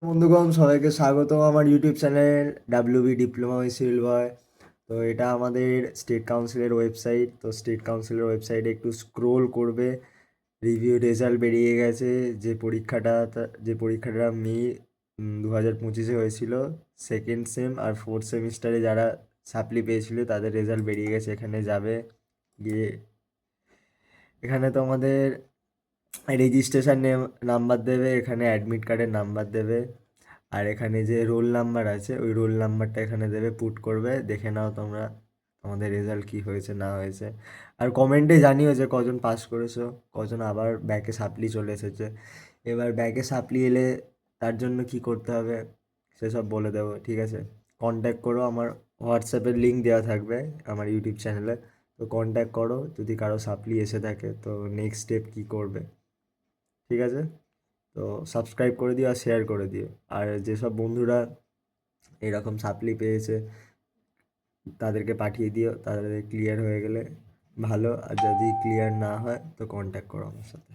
বন্ধুগণ, সবাইকে স্বাগত আমার YouTube channel WB diploma with civil boy. তো এটা আমাদের স্টেট কাউন্সিলের ওয়েবসাইট। তো স্টেট কাউন্সিলের ওয়েবসাইটে একটু স্ক্রোল করবে, রিভিউ রেজাল্ট বেরিয়ে গেছে। যে পরীক্ষাটা মে 2025-এ হয়েছিল, সেকেন্ড সেম আর ফোর্থ সেমিস্টারে যারা সাপ্লি পেয়েছিল তাদের রেজাল্ট বেরিয়ে গেছে। এখানে যাবে, গিয়ে এখানে তোমাদের রেজিস্ট্রেশন নাম্বার দেবে, এখানে অ্যাডমিট কার্ডের নাম্বার দেবে, আর এখানে যে রোল নাম্বার আছে ওই রোল নাম্বারটা এখানে দেবে, পুট করবে। দেখে নাও তোমরা তোমাদের রেজাল্ট কি হয়েছে না হয়েছে। আর কমেন্টে জানিও যে কজন পাস করেছো, কজন আবার ব্যাকে সাপ্লি চলে এসেছে। এবার ব্যাকে সাপ্লি এলে তার জন্য কি করতে হবে সেসব বলে দেবো, ঠিক আছে? কন্ট্যাক্ট করো, আমার হোয়াটসঅ্যাপের লিঙ্ক দেওয়া থাকবে আমার ইউটিউব চ্যানেলে। তো কন্ট্যাক্ট করো যদি কারো সাপ্লি এসে থাকে, তো নেক্সট স্টেপ কী করবে, ঠিক আছে? তো সাবস্ক্রাইব করে দিও আর শেয়ার করে দিও। আর যেসব বন্ধুরা এরকম সাপ্লি পেয়েছে তাদেরকে পাঠিয়ে দিও, তাদের ক্লিয়ার হয়ে গেলে ভালো, আর যদি ক্লিয়ার না হয় তো কন্ট্যাক্ট করো আমার সাথে।